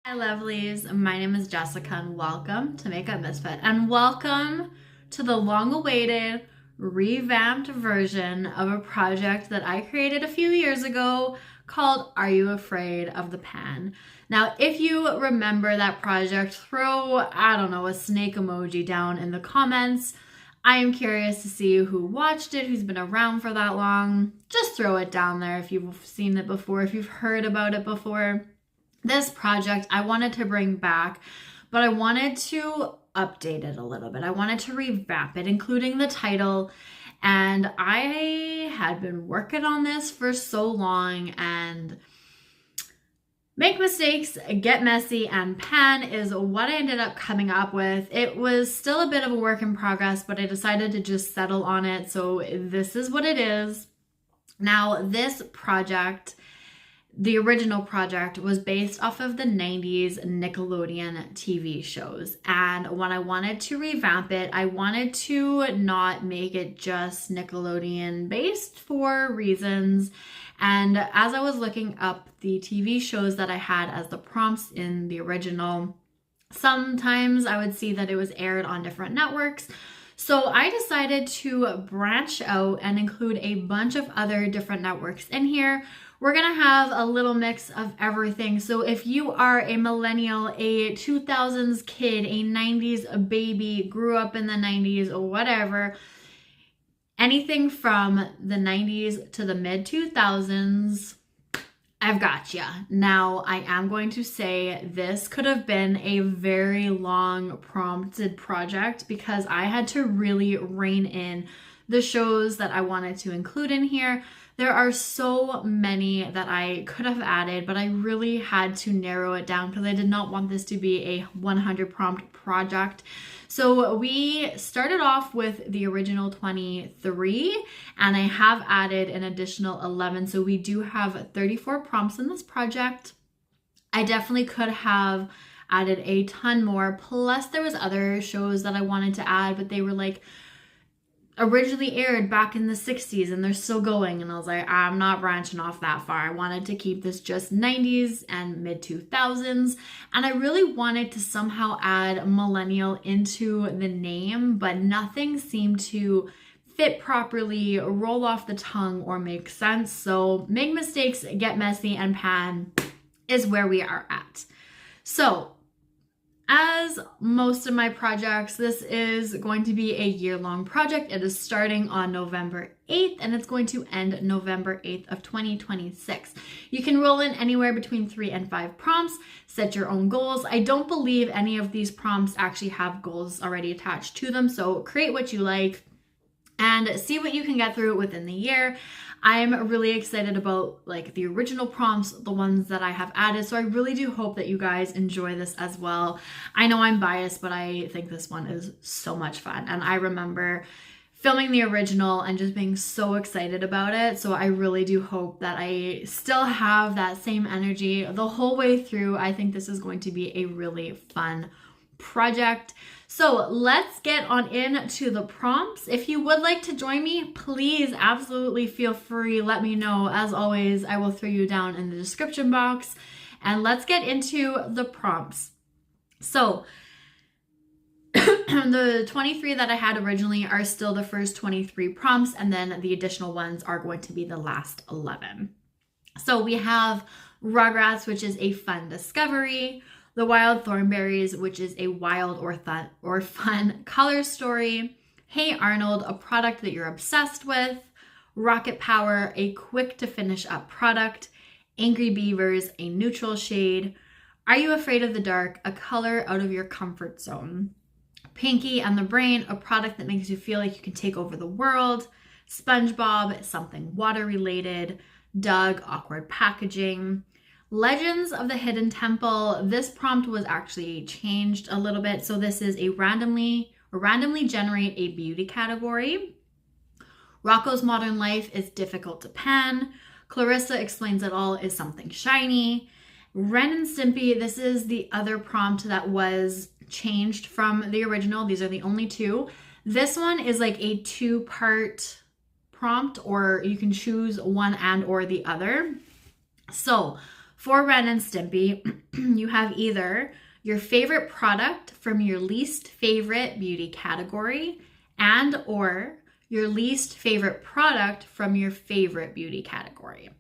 Hi lovelies, my name is Jessica and welcome to Makeup Misfit and welcome to the long-awaited revamped version of a project that I created a few years ago called Are You Afraid of the Pan? Now if you remember that project, throw, I don't know, a snake emoji down in the comments. I am curious to see who watched it, who's been around for that long. Just throw it down there if you've seen it before, if you've heard about it before. This project I wanted to bring back, but I wanted to update it a little bit. I wanted to revamp it, including the title. And I had been working on this for so long, and make mistakes, get messy, and pan is what I ended up coming up with. It was still a bit of a work in progress, but I decided to just settle on it. So this is what it is. Now, this project, the original project, was based off of the 90s Nickelodeon TV shows. And when I wanted to revamp it, I wanted to not make it just Nickelodeon based for reasons. And as I was looking up the TV shows that I had as the prompts in the original, sometimes I would see that it was aired on different networks. So I decided to branch out and include a bunch of other different networks in here. We're gonna have a little mix of everything. So if you are a millennial, a 2000s kid, a 90s baby, grew up in the 90s or whatever, anything from the 90s to the mid 2000s, I've got ya. Now, I am going to say this could have been a very long prompted project because I had to really rein in the shows that I wanted to include in here. There are so many that I could have added, but I really had to narrow it down because I did not want this to be a 100 prompt project. So we started off with the original 23, and I have added an additional 11. So we do have 34 prompts in this project. I definitely could have added a ton more. Plus there was other shows that I wanted to add, but they were like originally aired back in the 60s and they're still going, and I was like, I'm not branching off that far. I wanted to keep this just 90s and mid 2000s, and I really wanted to somehow add millennial into the name, but nothing seemed to fit properly, roll off the tongue, or make sense. So make mistakes, get messy, and pan is where we are at. So as most of my projects, this is going to be a year-long project. It is starting on November 8th and it's going to end November 8th of 2026. You can roll in anywhere between 3 and 5 prompts, set your own goals. I don't believe any of these prompts actually have goals already attached to them, so create what you like and see what you can get through within the year. I'm really excited about like the original prompts, the ones that I have added. So I really do hope that you guys enjoy this as well. I know I'm biased, but I think this one is so much fun. And I remember filming the original and just being so excited about it. So I really do hope that I still have that same energy the whole way through. I think this is going to be a really fun project. So let's get on into the prompts. If you would like to join me, please absolutely feel free. Let me know. As always, I will throw you down in the description box, and let's get into the prompts. So the 23 that I had originally are still the first 23 prompts, and then the additional ones are going to be the last 11. So we have Rugrats, which is a fun discovery. The Wild Thornberrys, which is a wild or fun color story. Hey Arnold, a product that you're obsessed with. Rocket Power, a quick to finish up product. Angry Beavers, a neutral shade. Are You Afraid of the Dark, a color out of your comfort zone. Pinky and the Brain, a product that makes you feel like you can take over the world. SpongeBob, something water related. Doug, awkward packaging. Legends of the Hidden Temple. This prompt was actually changed a little bit. So this is a randomly generate a beauty category. Rocco's Modern Life is difficult to pan. Clarissa Explains It All is something shiny. Ren and Stimpy, this is the other prompt that was changed from the original. These are the only two. This one is like a 2-part prompt, or you can choose one and or the other. So For Ren and Stimpy, you have either your favorite product from your least favorite beauty category and or your least favorite product from your favorite beauty category.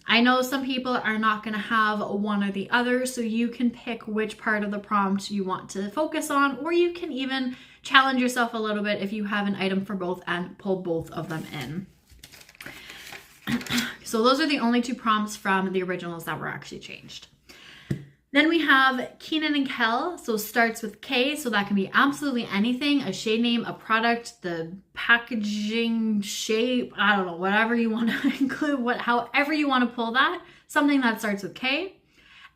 I know some people are not going to have one or the other, so you can pick which part of the prompt you want to focus on, or you can even challenge yourself a little bit if you have an item for both and pull both of them in. So those are the only 2 prompts from the originals that were actually changed. Then we have Keenan and Kel, so starts with K, so that can be absolutely anything, a shade name, a product, the packaging shape, I don't know, whatever you want to include, however you want to pull that, something that starts with K.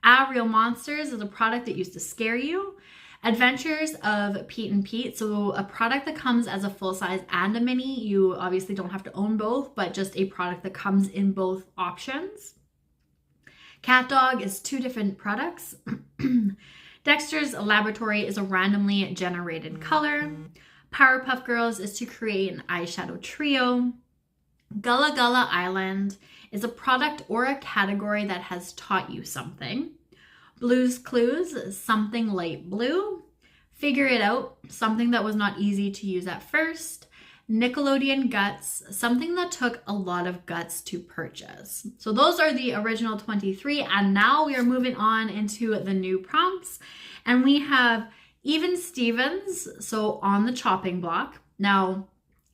Aahh, Real Monsters is a product that used to scare you. Adventures of Pete and Pete, so a product that comes as a full size and a mini. You obviously don't have to own both, but just a product that comes in both options. Cat Dog is 2 different products. Dexter's Laboratory is a randomly generated color. Powerpuff Girls is to create an eyeshadow trio. Gullah Gullah Island is a product or a category that has taught you something. Blue's Clues is something light blue. Figure It Out, something that was not easy to use at first. Nickelodeon Guts, something that took a lot of guts to purchase. So those are the original 23, and now we are moving on into the new prompts. And we have Even Stevens, so on the chopping block. Now,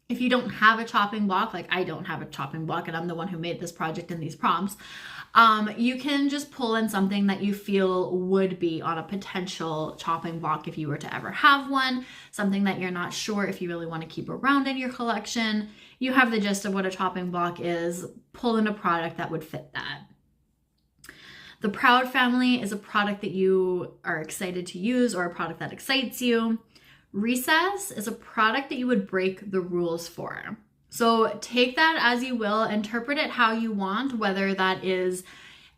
if you don't have a chopping block, like I don't have a chopping block and I'm the one who made this project and these prompts, you can just pull in something that you feel would be on a potential chopping block if you were to ever have one, something that you're not sure if you really want to keep around in your collection. You have the gist of what a chopping block is. Pull in a product that would fit that. The Proud Family is a product that you are excited to use or a product that excites you. Recess is a product that you would break the rules for. So take that as you will, interpret it how you want, whether that is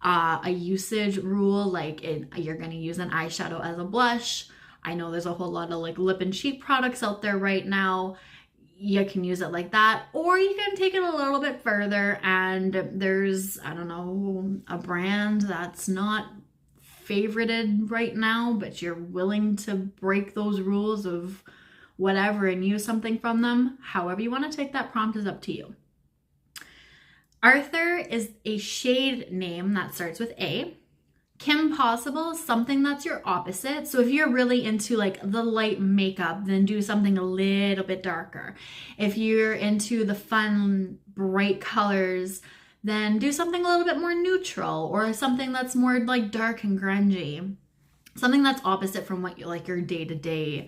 a usage rule, like you're going to use an eyeshadow as a blush. I know there's a whole lot of like lip and cheek products out there right now. You can use it like that, or you can take it a little bit further and there's, I don't know, a brand that's not favorited right now, but you're willing to break those rules of whatever and use something from them. However you want to take that prompt is up to you. Arthur is a shade name that starts with A. Kim Possible is something that's your opposite. So if you're really into like the light makeup, then do something a little bit darker. If you're into the fun, bright colors, then do something a little bit more neutral, or something that's more like dark and grungy. Something that's opposite from what you like your day-to-day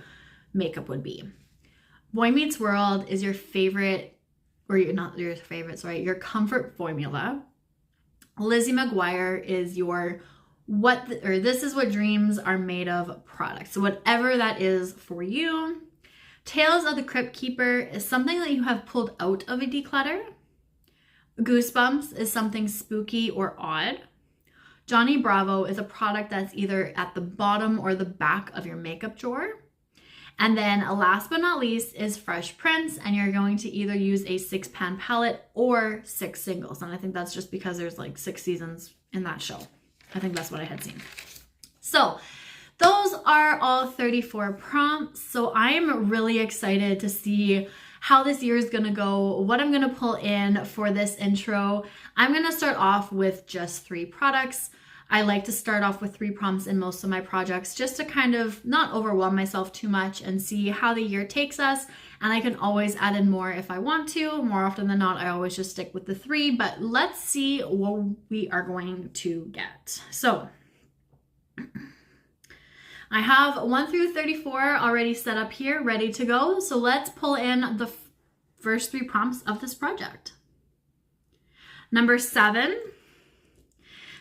makeup would be. Boy Meets World is your favorite, or not your favorite, sorry, your comfort formula. Lizzie McGuire is your this is what dreams are made of product. So whatever that is for you. Tales of the Crypt Keeper is something that you have pulled out of a declutter. Goosebumps is something spooky or odd. Johnny Bravo is a product that's either at the bottom or the back of your makeup drawer. And then last but not least is Fresh Prince, and you're going to either use a 6-pan palette or 6 singles. And I think that's just because there's like 6 seasons in that show. I think that's what I had seen. So those are all 34 prompts. So I am really excited to see how this year is going to go, what I'm going to pull in for this intro. I'm going to start off with just 3 products. I like to start off with 3 prompts in most of my projects just to kind of not overwhelm myself too much and see how the year takes us. And I can always add in more if I want to. More often than not, I always just stick with the 3, but let's see what we are going to get. So I have 1 through 34 already set up here, ready to go. So let's pull in the first 3 prompts of this project. Number 7.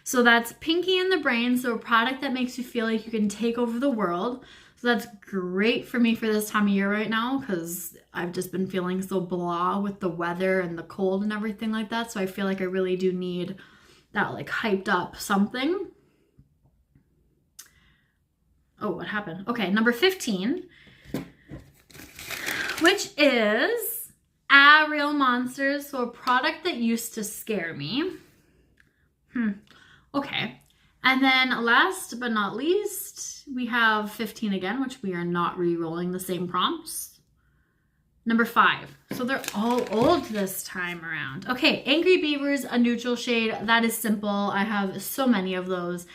So that's Pinky in the Brain. So a product that makes you feel like you can take over the world. So that's great for me for this time of year right now, because I've just been feeling so blah with the weather and the cold and everything like that. So I feel like I really do need that like hyped up something. Oh, what happened? Okay, number 15, which is aahh, Real Monsters. So a product that used to scare me. Okay. And then last but not least, we have 15 again, which we are not re-rolling the same prompts. Number 5. So they're all old this time around. Okay, Angry Beavers, a neutral shade. That is simple. I have so many of those.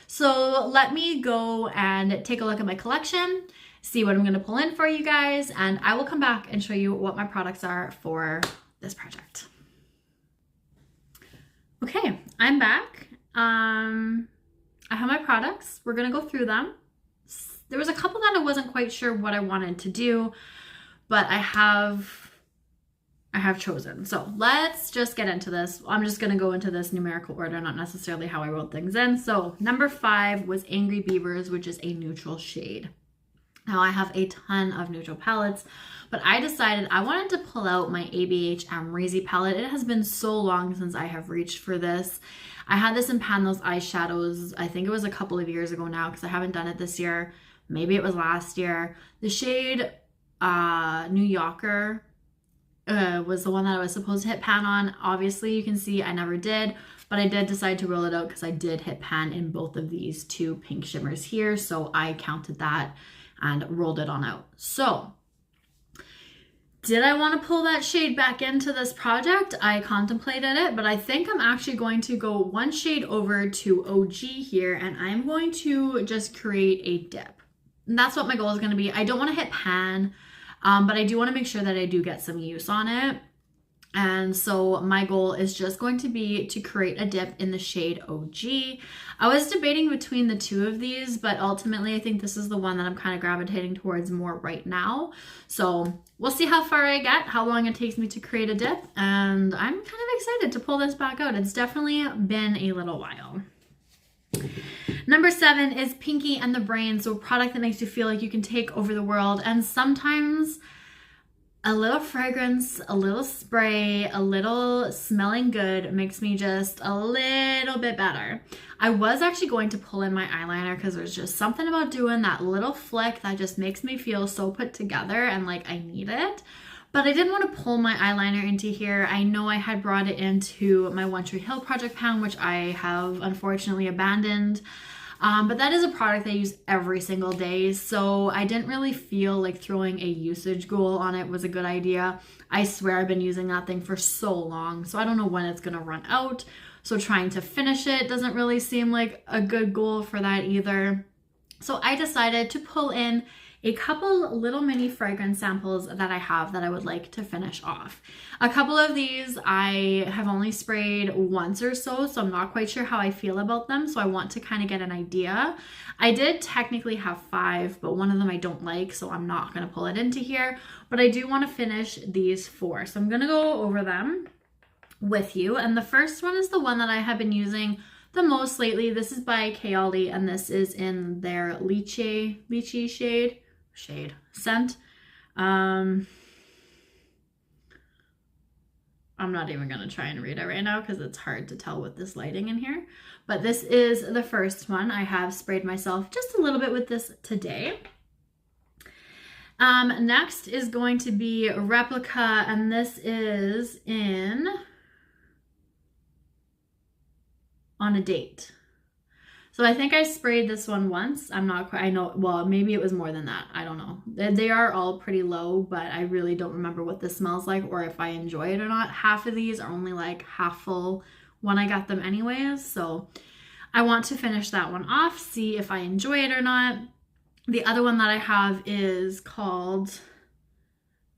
So let me go and take a look at my collection, see what I'm going to pull in for you guys, and I will come back and show you what my products are for this project. Okay, I'm back. I have my products. We're going to go through them. There was a couple that I wasn't quite sure what I wanted to do, but I have chosen. So let's just get into this. I'm just going to go into this numerical order, not necessarily how I wrote things in. So number 5 was Angry Beavers, which is a neutral shade. Now I have a ton of neutral palettes, but I decided I wanted to pull out my ABH Amrezy palette. It has been so long since I have reached for this. I had this in Pan Those Eyeshadows, I think it was a couple of years ago now because I haven't done it this year. Maybe it was last year. The shade New Yorker was the one that I was supposed to hit pan on. Obviously, you can see I never did, but I did decide to roll it out because I did hit pan in both of these 2 pink shimmers here. So I counted that and rolled it on out. So did I want to pull that shade back into this project? I contemplated it, but I think I'm actually going to go one shade over to OG here, and I'm going to just create a dip. And that's what my goal is going to be. I don't want to hit pan, but I do want to make sure that I do get some use on it. And so my goal is just going to be to create a dip in the shade OG. I was debating between the 2 of these, but ultimately I think this is the one that I'm kind of gravitating towards more right now. So we'll see how far I get, how long it takes me to create a dip, and I'm kind of excited to pull this back out. It's definitely been a little while. Number 7 is Pinky and the Brain, so a product that makes you feel like you can take over the world, and sometimes a little fragrance, a little spray, a little smelling good makes me just a little bit better. I was actually going to pull in my eyeliner because there's just something about doing that little flick that just makes me feel so put together and like I need it. But I didn't want to pull my eyeliner into here. I know I had brought it into my One Tree Hill project pan, which I have unfortunately abandoned. But that is a product I use every single day, so I didn't really feel like throwing a usage goal on it was a good idea. I swear I've been using that thing for so long, so I don't know when it's gonna run out. So trying to finish it doesn't really seem like a good goal for that either. So I decided to pull in a couple little mini fragrance samples that I have that I would like to finish off. A couple of these I have only sprayed once or so I'm not quite sure how I feel about them, so I want to kind of get an idea. I did technically have 5, but one of them I don't like, so I'm not going to pull it into here, but I do want to finish these 4. So I'm going to go over them with you, and the first one is the one that I have been using the most lately. This is by Kayali, and this is in their lychee scent. I'm not even going to try and read it right now because it's hard to tell with this lighting in here. But this is the first one. I have sprayed myself just a little bit with this today. Next is going to be Replica, and this is in On a Date. So I think I sprayed this one once. I'm not quite, I know, well, maybe it was more than that. I don't know. They are all pretty low, but I really don't remember what this smells like or if I enjoy it or not. Half of these are only like half full when I got them anyways. So I want to finish that one off, see if I enjoy it or not. The other one that I have is called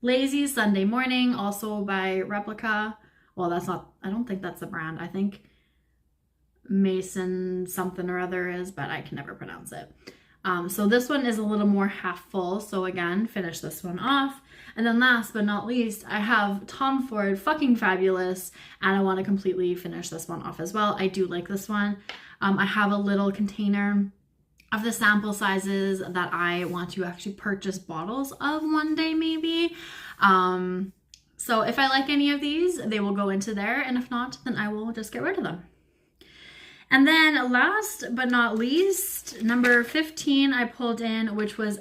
Lazy Sunday Morning, also by Replica. Well, that's not, I don't think that's the brand. I think Mason something or other is, but I can never pronounce it. So this one is a little more half full, so again, finish this one off. And then last but not least, I have Tom Ford Fucking Fabulous, and I want to completely finish this one off as well. I do like this one. I have a little container of the sample sizes that I want to actually purchase bottles of one day maybe. So if I like any of these, they will go into there, and if not, then I will just get rid of them. And then last but not least, number 15 I pulled in, which was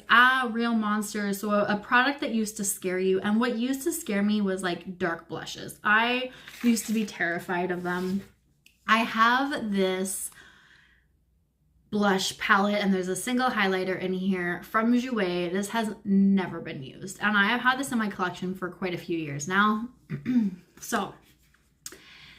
Real Monsters. So a product that used to scare you. And what used to scare me was like dark blushes. I used to be terrified of them. I have this blush palette, and there's a single highlighter in here from Jouer. This has never been used, and I have had this in my collection for quite a few years now. So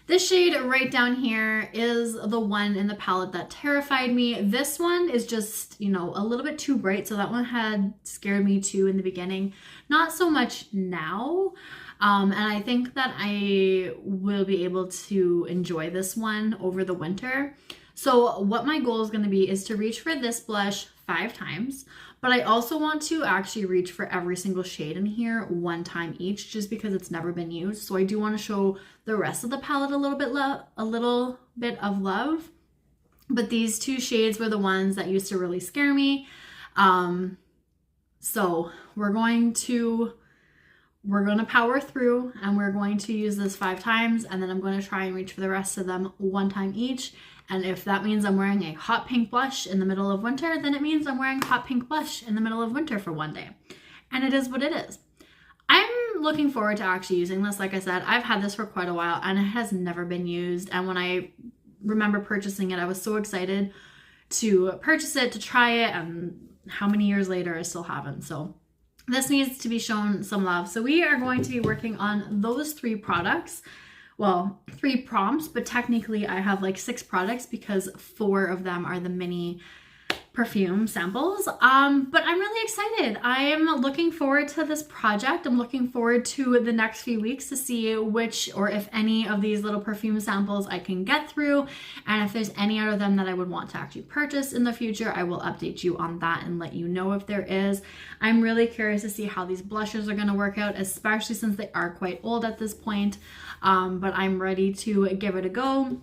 this shade right down here is the one in the palette that terrified me. This one is just, you know, a little bit too bright, so that one had scared me too in the beginning. Not so much now. And I think that I will be able to enjoy this one over the winter. So what my goal is going to be is to reach for this blush 5 times, but I also want to actually reach for every single shade in here 1 time each, just because it's never been used. So I do want to show the rest of the palette a little bit of love, but these 2 shades were the ones that used to really scare me. So we're going to power through, and we're going to use this 5 times, and then I'm going to try and reach for the rest of them 1 time each. And if that means I'm wearing a hot pink blush in the middle of winter, then it means I'm wearing hot pink blush in the middle of winter for 1 day. And it is what it is. I'm looking forward to actually using this. Like I said, I've had this for quite a while and it has never been used. And when I remember purchasing it, I was so excited to purchase it, to try it, and how many years later I still haven't. So this needs to be shown some love. So we are going to be working on those 3 products. Well, 3 prompts, but technically I have like 6 products because 4 of them are the mini perfume samples. But I'm really excited. I am looking forward to this project. I'm looking forward to the next few weeks to see which or if any of these little perfume samples I can get through. And if there's any out of them that I would want to actually purchase in the future, I will update you on that and let you know if there is. I'm really curious to see how these blushes are going to work out, especially since they are quite old at this point. But I'm ready to give it a go.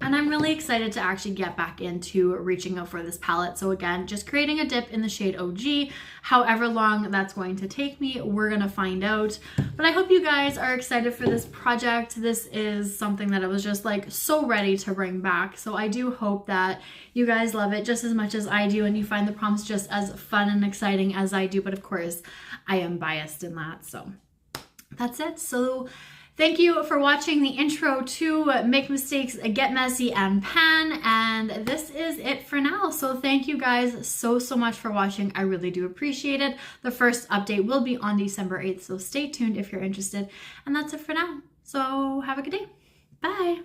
And I'm really excited to actually get back into reaching out for this palette. So again, just creating a dip in the shade OG. However long that's going to take me, we're going to find out. But I hope you guys are excited for this project. This is something that I was just like so ready to bring back. So I do hope that you guys love it just as much as I do and you find the prompts just as fun and exciting as I do. But of course, I am biased in that. So that's it. So thank you for watching the intro to Make Mistakes, Get Messy, and Pan, and this is it for now. So thank you guys so much for watching. I really do appreciate it. The first update will be on December 8th, so stay tuned if you're interested. And that's it for now. So have a good day. Bye.